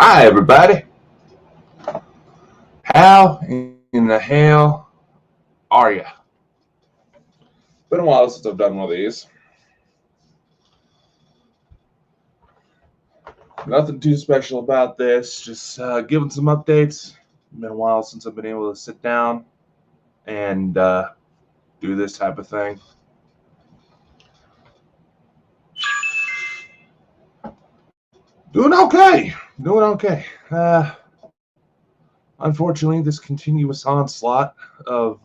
Hi, everybody. How in the hell are you? Been a while since I've done one of these. Nothing too special about this. Just giving some updates. Been a while since I've been able to sit down and do this type of thing. Doing okay. Doing okay. Unfortunately, this continuous onslaught of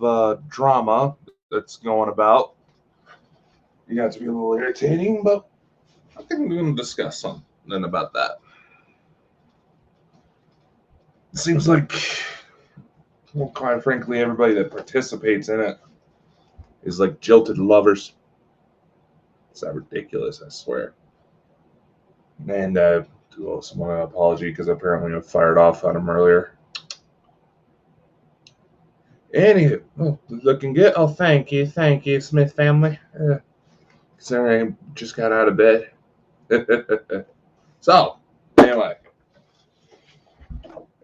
drama that's going about, you got to be a little irritating, but I think we're going to discuss something about that. It seems like, well, quite frankly, everybody that participates in it is like jilted lovers. It's that ridiculous, I swear. And do owe someone an apology because apparently I fired off on him earlier. Anywho, looking good. Oh, thank you, Smith family. Considering I just got out of bed. So, anyway,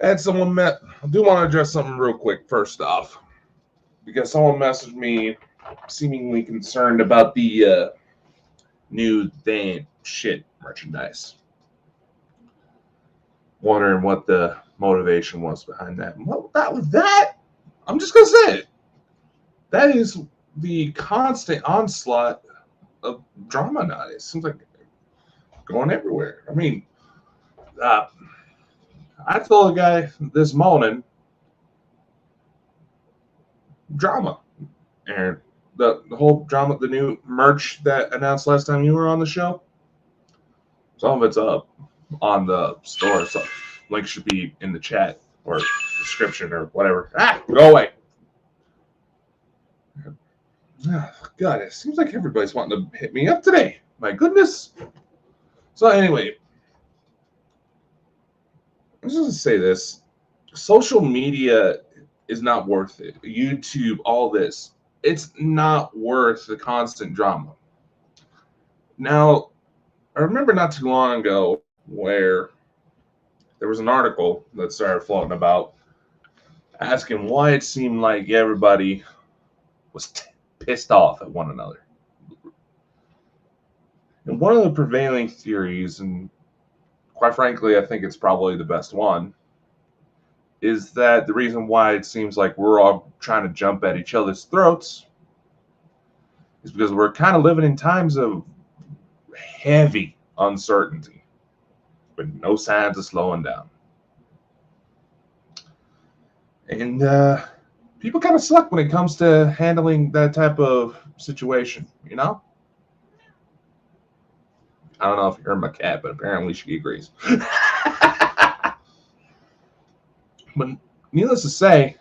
and someone I do want to address something real quick first off, because someone messaged me seemingly concerned about the new They Shit merchandise. Wondering what the motivation was behind that. Well, that I'm just gonna say it. That is the constant onslaught of drama nowadays. It seems like going everywhere. I mean, I told a guy this morning, drama, and the whole drama, the new merch that announced last time you were on the show. Some of it's up on the store, so link should be in the chat or description or whatever. Go away. God, it seems like everybody's wanting to hit me up today. My goodness. So anyway, I'm just going to say this. Social media is not worth it. YouTube, all this. It's not worth the constant drama. Now, I remember not too long ago where there was an article that started floating about asking why it seemed like everybody was pissed off at one another. And one of the prevailing theories, and quite frankly, I think it's probably the best one, is that the reason why it seems like we're all trying to jump at each other's throats is because we're kind of living in times of heavy uncertainty with no signs of slowing down. And people kind of suck when it comes to handling that type of situation, you know? I don't know if you heard my cat, but apparently she agrees. But needless to say,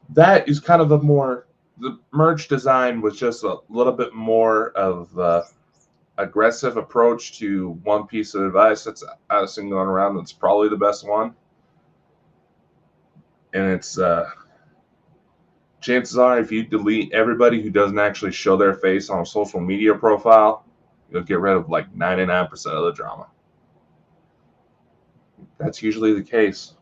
that is kind of the merch design was just a little bit more of aggressive approach to one piece of advice that's I've seen going around that's probably the best one. And it's chances are if you delete everybody who doesn't actually show their face on a social media profile, you'll get rid of like 99% of the drama. That's usually the case.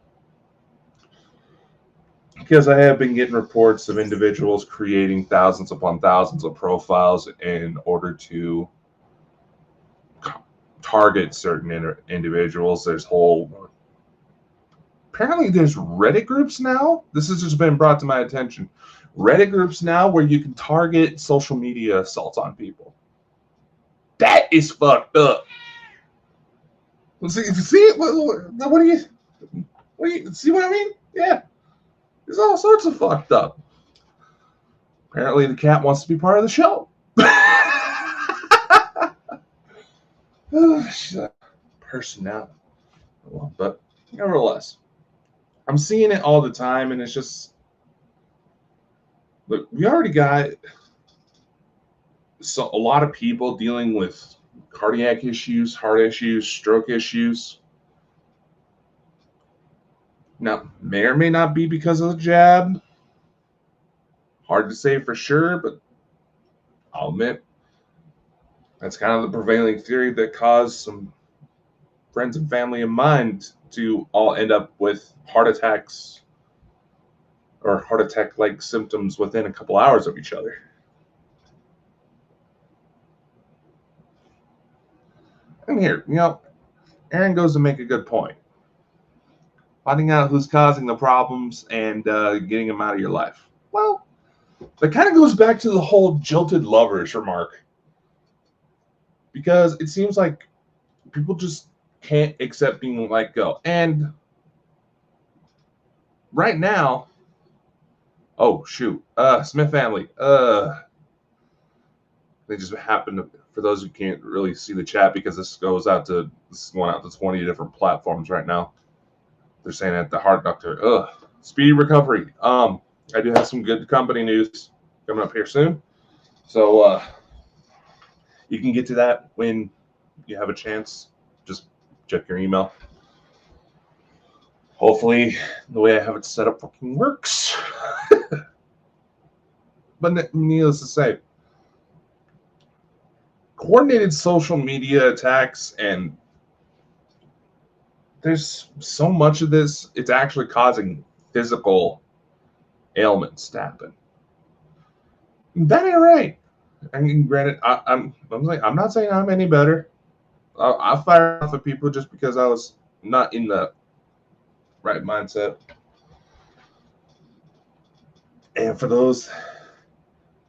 Because I have been getting reports of individuals creating thousands upon thousands of profiles in order to target certain individuals. Apparently there's Reddit groups now. This has just been brought to my attention. Reddit groups now where you can target social media assaults on people. That is fucked up. See what do you see what I mean? Yeah. There's all sorts of fucked up. Apparently the cat wants to be part of the show. Personality. But nevertheless, I'm seeing it all the time, and it's just, look, we already got a lot of people dealing with cardiac issues, heart issues, stroke issues. Now, may or may not be because of the jab. Hard to say for sure, but I'll admit that's kind of the prevailing theory that caused some friends and family of mine to all end up with heart attacks or heart attack-like symptoms within a couple hours of each other. And here, Aaron goes to make a good point. Finding out who's causing the problems and getting them out of your life. Well, that kind of goes back to the whole jilted lovers remark. Because it seems like people just can't accept being let go. And right now, oh shoot, Smith family, they just happen to, for those who can't really see the chat because this is going out to 20 different platforms right now. They're saying that the heart doctor, speedy recovery. I do have some good company news coming up here soon. So you can get to that when you have a chance. Just check your email. Hopefully the way I have it set up fucking works. But needless to say, coordinated social media attacks, and there's so much of this, it's actually causing physical ailments to happen. That ain't right. I mean, granted, I'm not saying I'm any better. I fire off at people just because I was not in the right mindset. And for those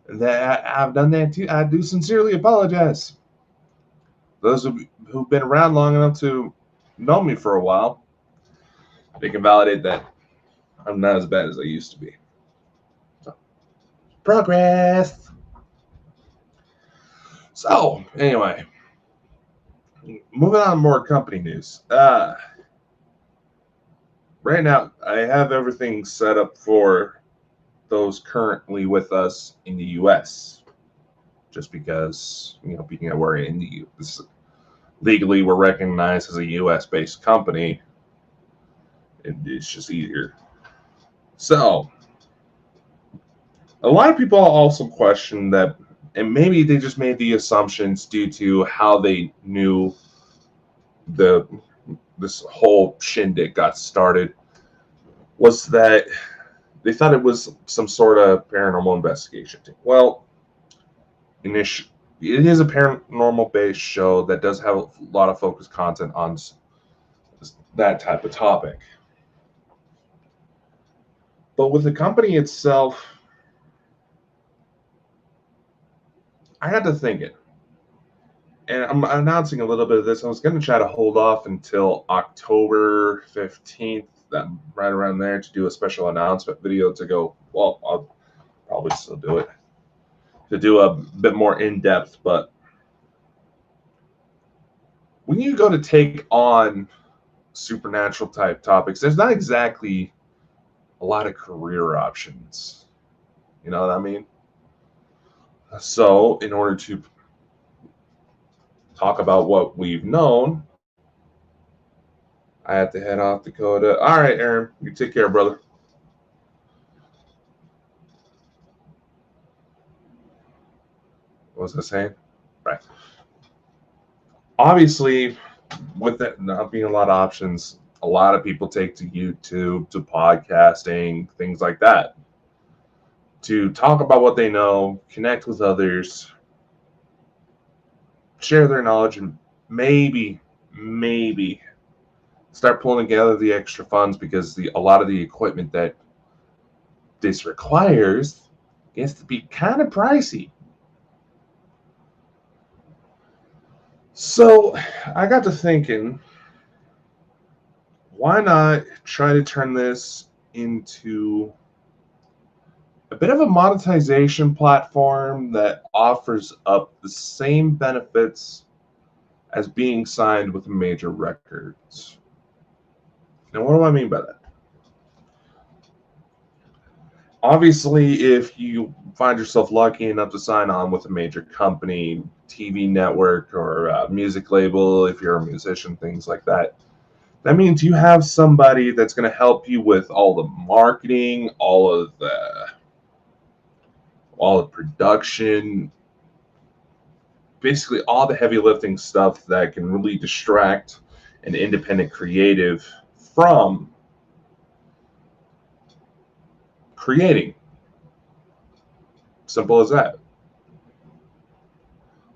that I've done that too, I do sincerely apologize. Those who've been around long enough to know me for a while, they can validate that I'm not as bad as I used to be. So, progress. So, anyway, moving on to more company news. Right now, I have everything set up for those currently with us in the U.S. Just because, being that we're in the U.S. Legally, we're recognized as a U.S.-based company. It's just easier. So, a lot of people also question that, and maybe they just made the assumptions due to how they knew this whole shindig got started, was that they thought it was some sort of paranormal investigation thing. Well, it is a paranormal-based show that does have a lot of focused content on that type of topic. But with the company itself, I had to think it. And I'm announcing a little bit of this. I was going to try to hold off until October 15th, right around there, to do a special announcement video to go, well, I'll probably still do it, to do a bit more in-depth. But when you go to take on supernatural type topics, there's not exactly a lot of career options. You know what I mean? So in order to talk about what we've known, I have to head off Dakota. All right, Aaron, you take care, brother. What was I saying? Right. Obviously, with that not being a lot of options, a lot of people take to YouTube, to podcasting, things like that, to talk about what they know, connect with others, share their knowledge, and maybe start pulling together the extra funds, because a lot of the equipment that this requires gets to be kind of pricey. So I got to thinking, why not try to turn this into a bit of a monetization platform that offers up the same benefits as being signed with major records. Now, what do I mean by that? Obviously, if you find yourself lucky enough to sign on with a major company, TV network, or a music label, if you're a musician, things like that, that means you have somebody that's going to help you with all the marketing, all the production, basically all the heavy lifting stuff that can really distract an independent creative from creating. Simple as that.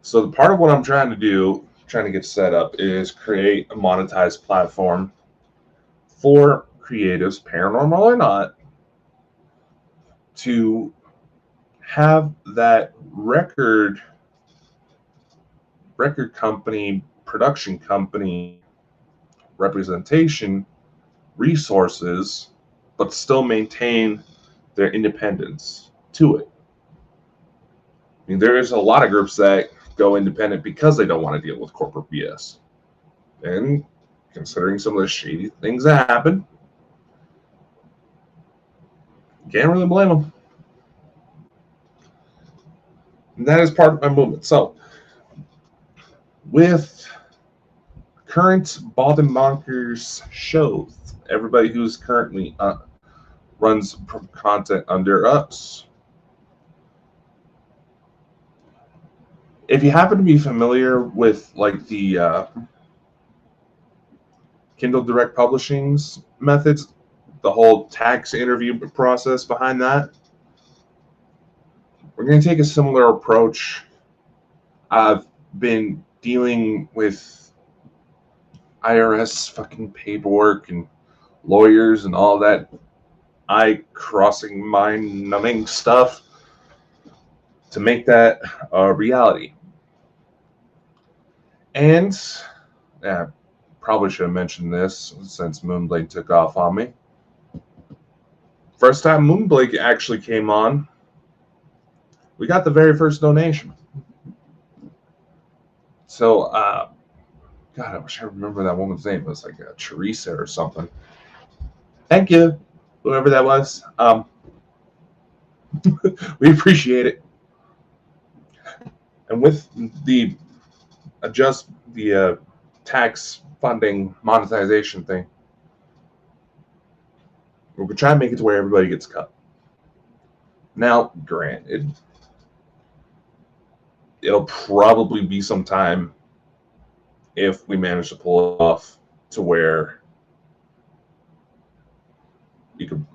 So the part of what I'm trying to get set up, is create a monetized platform for creatives, paranormal or not, to have that record company, production company representation, resources, but still maintain their independence to it. I mean, there is a lot of groups that go independent because they don't want to deal with corporate BS. And considering some of the shady things that happen, can't really blame them. And that is part of my movement. So, with current Bonkers shows, everybody who's currently runs content under us, if you happen to be familiar with like the Kindle Direct Publishing's methods, the whole tax interview process behind that, we're going to take a similar approach. I've been dealing with IRS fucking paperwork and lawyers and all that eye-crossing, mind-numbing stuff to make that a reality. And probably should have mentioned this since Moonblade took off on me. First time Moonblade actually came on, we got the very first donation. So, God, I wish I remember that woman's name. It was like Teresa or something. Thank you, whoever that was. We appreciate it. And with the tax funding monetization thing, we're going to try and make it to where everybody gets cut. Now, granted, it'll probably be some time if we manage to pull it off to where you could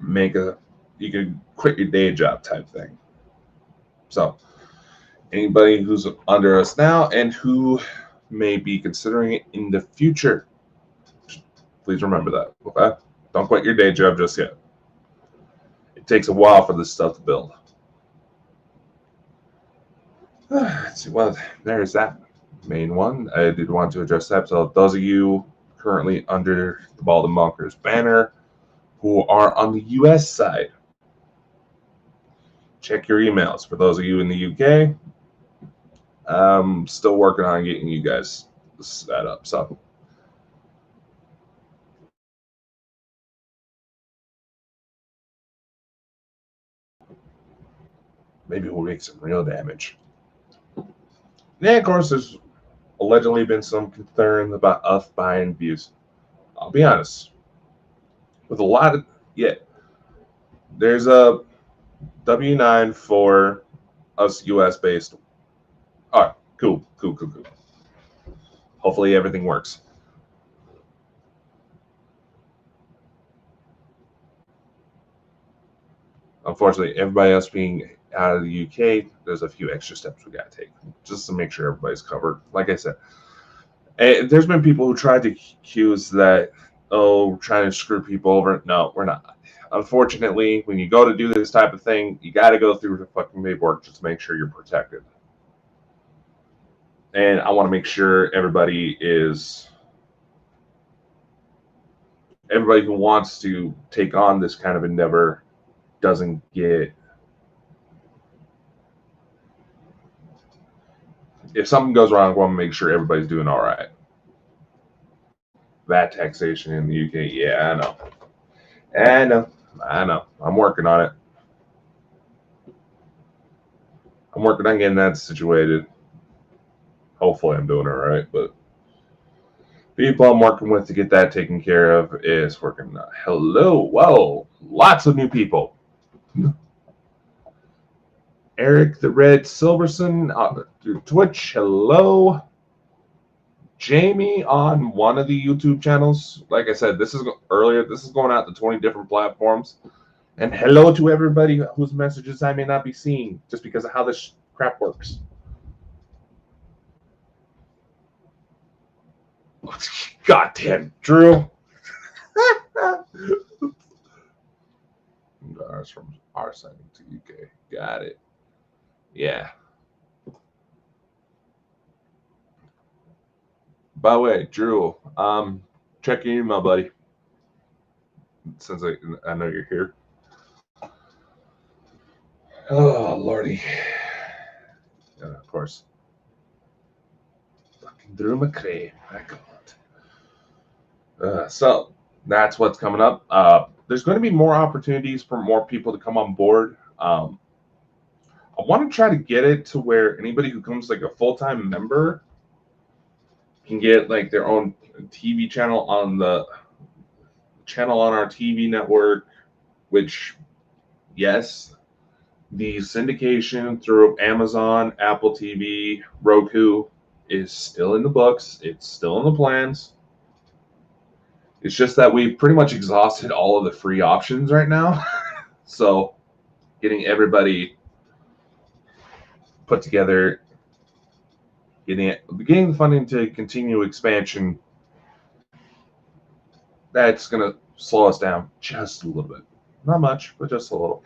quit your day job type thing. So anybody who's under us now and who may be considering it in the future, please remember that. Okay? Don't quit your day job just yet. It takes a while for this stuff to build. Let's see, well, there's that main one. I did want to address that. So those of you currently under the Bonkers banner who are on the US side, check your emails. For those of you in the UK, I'm still working on getting you guys set up. So maybe we'll make some real damage. Yeah, of course, there's allegedly been some concern about us buying views. I'll be honest. With a lot of, there's a W9 for us US based. All right, cool. Hopefully everything works. Unfortunately, everybody else being out of the UK, there's a few extra steps we got to take just to make sure everybody's covered. Like I said, And there's been people who tried to accuse that, oh, we're trying to screw people over. No, we're not. Unfortunately, when you go to do this type of thing, you got to go through the fucking paperwork just to make sure you're protected. And I want to make sure everybody who wants to take on this kind of endeavor doesn't get. If something goes wrong, I want to make sure everybody's doing all right. VAT taxation in the UK, yeah, I know. I'm working on it. I'm working on getting that situated. Hopefully, I'm doing it right, but people I'm working with to get that taken care of is working. Hello, whoa, lots of new people. Eric the Red Silverson through Twitch. Hello. Jamie on one of the YouTube channels. Like I said, this is earlier. This is going out to 20 different platforms. And hello to everybody whose messages I may not be seeing just because of how this crap works. Goddamn, Drew. That's from our side to UK. Got it. Yeah. By the way, Drew, check your email, buddy. Since I know you're here. Oh, Lordy. And of course. Fucking Drew McCray. My God. So that's what's coming up. There's going to be more opportunities for more people to come on board. I want to try to get it to where anybody who comes like a full-time member can get like their own TV channel on the channel on our TV network, which, yes, the syndication through Amazon, Apple TV, Roku is still in the books. It's still in the plans. It's just that we've pretty much exhausted all of the free options right now. So getting everybody put together, getting the funding to continue expansion, that's going to slow us down just a little bit. Not much, but just a little.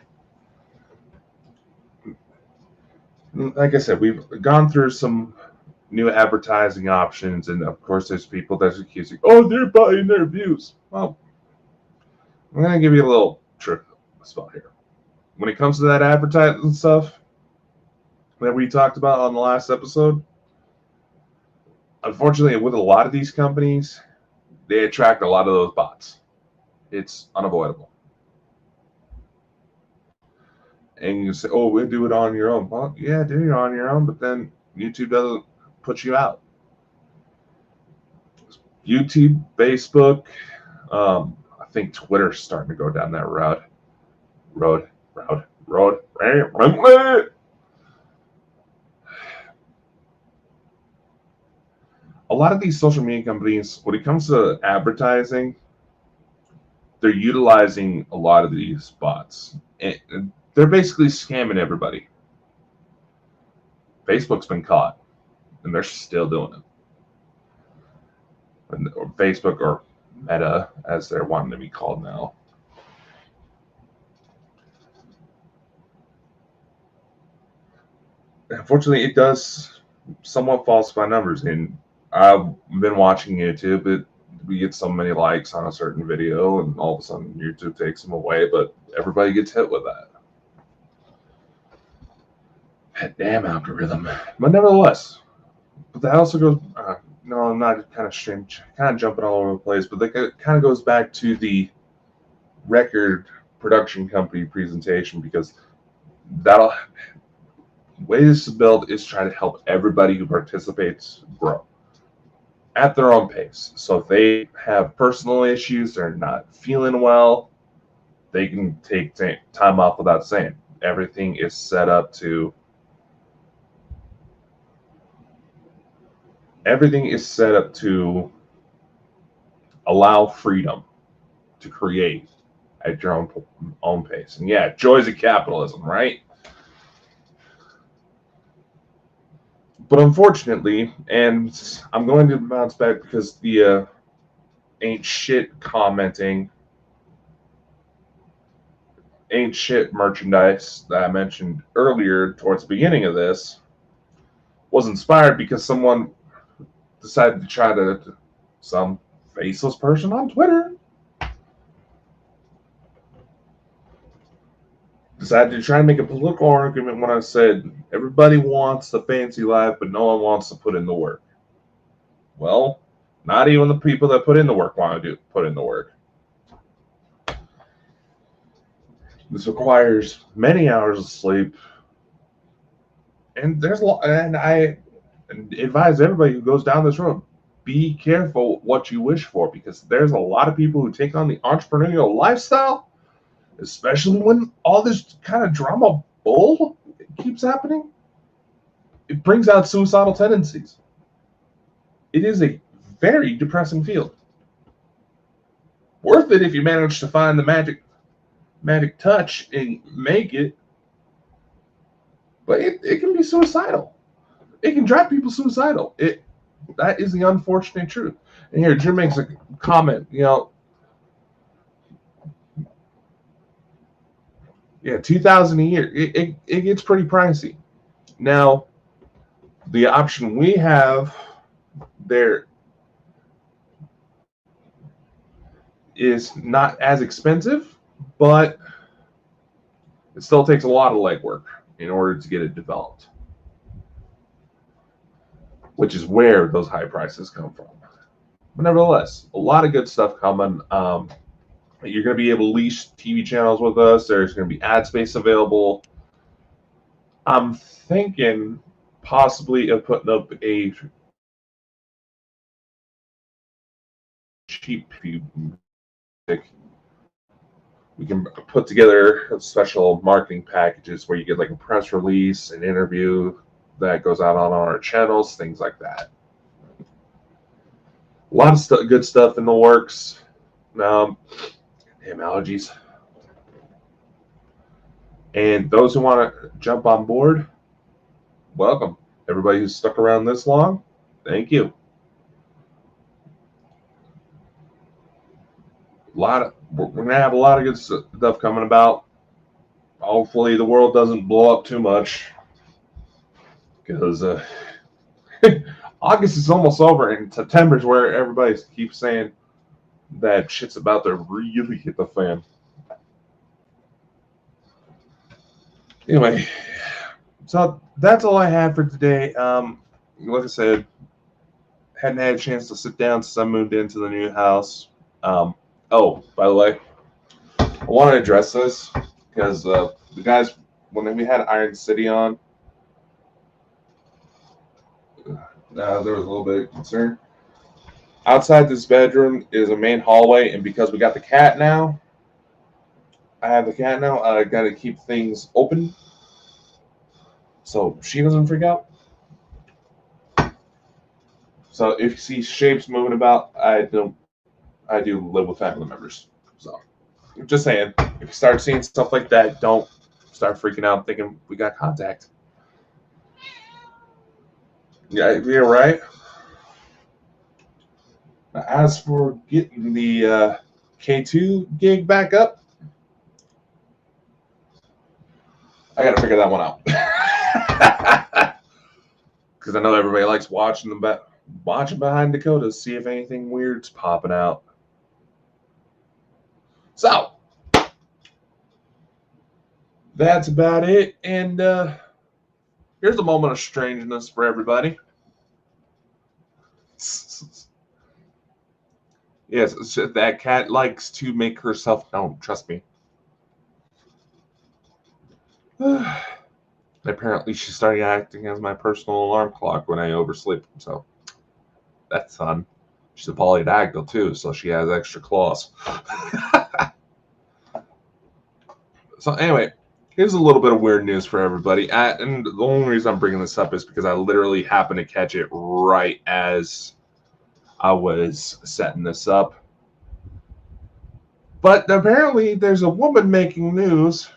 Like I said, we've gone through some new advertising options, and of course there's people that's accusing, oh, they're buying their views. Well, I'm going to give you a little trick spot here. When it comes to that advertising stuff that we talked about on the last episode, unfortunately, with a lot of these companies, they attract a lot of those bots. It's unavoidable. And you say, oh, we'll do it on your own. Well, yeah, do it on your own, but then YouTube doesn't put you out. YouTube, Facebook, I think Twitter's starting to go down that road. A lot of these social media companies, when it comes to advertising, they're utilizing a lot of these bots. And they're basically scamming everybody. Facebook's been caught, and they're still doing it. Or Facebook, or Meta, as they're wanting to be called now. Unfortunately, it does somewhat falsify numbers. And I've been watching YouTube. We get so many likes on a certain video, and all of a sudden YouTube takes them away, but everybody gets hit with that. That damn algorithm. But nevertheless, but that also goes, no, I'm not kind of jumping all over the place, but that kind of goes back to the record production company presentation, because that'll, the way this is built is try to help everybody who participates grow at their own pace. So if they have personal issues, they're not feeling well, they can take time off without saying. Everything is set up to allow freedom to create at your own pace. And yeah, joys of capitalism, right? But unfortunately, and I'm going to bounce back because the ain't shit commenting, ain't shit merchandise that I mentioned earlier towards the beginning of this was inspired because someone decided to try to, some faceless person on Twitter decided to try and make a political argument when I said everybody wants the fancy life, but no one wants to put in the work. Well, not even the people that put in the work want to put in the work. This requires many hours of sleep, and I advise everybody who goes down this road, be careful what you wish for, because there's a lot of people who take on the entrepreneurial lifestyle, especially when all this kind of drama bull keeps happening. It brings out suicidal tendencies. It is a very depressing field. Worth it if you manage to find the magic touch and make it, but it can be suicidal. It can drive people suicidal. That is the unfortunate truth. And here, Jim makes a comment. Yeah, $2,000 a year. It gets pretty pricey. Now, the option we have there is not as expensive, but it still takes a lot of legwork in order to get it developed, which is where those high prices come from. But nevertheless, a lot of good stuff coming. You're going to be able to lease TV channels with us. There's going to be ad space available. I'm thinking possibly of putting up a cheap music. We can put together special marketing packages where you get like a press release, an interview that goes out on our channels, things like that. A lot of good stuff in the works. Damn allergies. And those who want to jump on board, welcome. Everybody who's stuck around this long, thank you. We're going to have a lot of good stuff coming about. Hopefully the world doesn't blow up too much, because August is almost over, and September is where everybody keeps saying that shit's about to really hit the fan. Anyway, so that's all I have for today. Like I said, hadn't had a chance to sit down since I moved into the new house. Oh, by the way, I want to address this because the guys, when we had Iron City on, there was a little bit of concern. Outside this bedroom is a main hallway, and because we got the cat now, I got to keep things open so she doesn't freak out. So if you see shapes moving about, I do live with family members. So just saying, if you start seeing stuff like that, don't start freaking out thinking we got contact. Yeah, you're right. Now, as for getting the K2 gig back up, I got to figure that one out. Because I know everybody likes watching behind Dakota, see if anything weird's popping out. So that's about it. And here's a moment of strangeness for everybody. Yes, that cat likes to make herself known. Trust me. Apparently, she started acting as my personal alarm clock when I oversleep. So that's fun. She's a polydactyl too, so she has extra claws. So anyway, here's a little bit of weird news for everybody. And the only reason I'm bringing this up is because I literally happened to catch it right as I was setting this up. But apparently there's a woman making news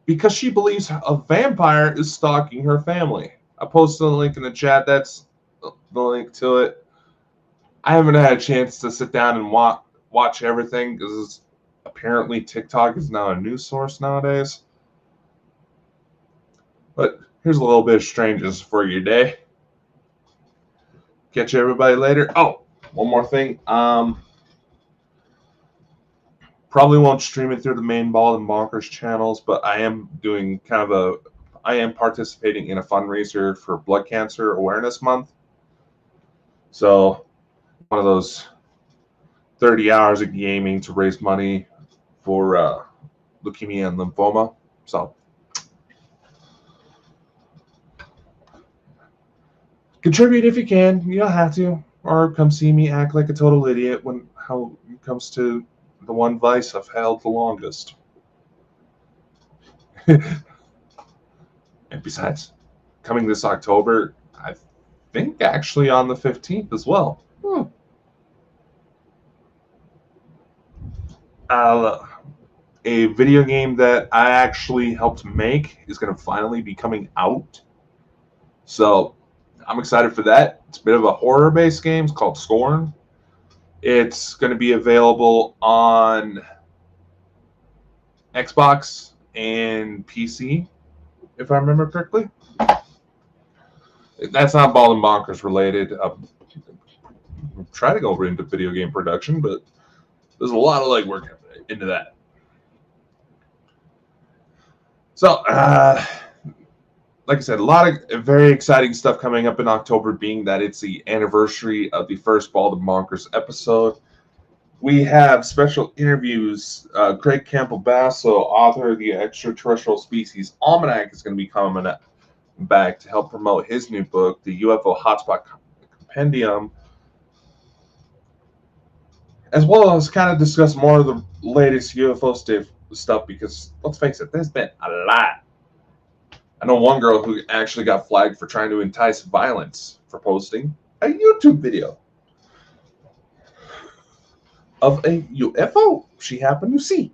because she believes a vampire is stalking her family. I posted a link in the chat. That's the link to it. I haven't had a chance to sit down and watch everything because apparently TikTok is now a news source nowadays. But here's a little bit of strangeness for your day. Catch everybody later. Oh, one more thing. Probably won't stream it through the main Bald and Bonkers channels, but I am doing I am participating in a fundraiser for Blood Cancer Awareness Month. So one of those 30 hours of gaming to raise money for leukemia and lymphoma. So contribute if you can. You don't have to, or come see me act like a total idiot when it comes to the one vice I've held the longest. And besides, coming this October, I think actually on the 15th as well. A video game that I actually helped make is going to finally be coming out. So I'm excited for that. It's a bit of a horror-based game. It's called Scorn. It's going to be available on Xbox and PC, if I remember correctly. That's not Ball and Bonkers related. I'm trying to go into video game production, but there's a lot of legwork into that. So, like I said, a lot of very exciting stuff coming up in October, being that it's the anniversary of the first Bald and Bonkers episode. We have special interviews. Craig Campbell-Basso, author of the Extraterrestrial Species Almanac, is going to be coming back to help promote his new book, the UFO Hotspot Compendium, as well as kind of discuss more of the latest UFO stuff, because let's face it, there's been a lot. I know one girl who actually got flagged for trying to entice violence for posting a YouTube video of a UFO she happened to see.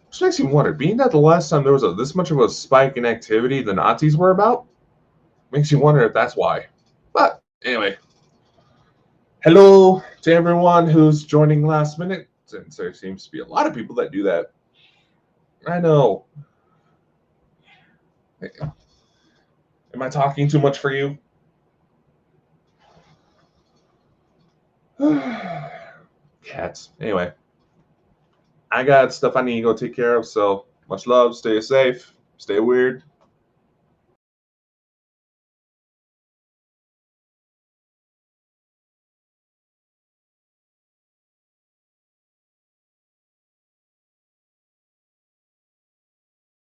Which makes me wonder, being that the last time there was this much of a spike in activity the Nazis were about, makes you wonder if that's why. But anyway, hello to everyone who's joining last minute, since there seems to be a lot of people that do that. I know. Am I talking too much for you? Cats. Anyway, I got stuff I need to go take care of, so much love, stay safe, stay weird.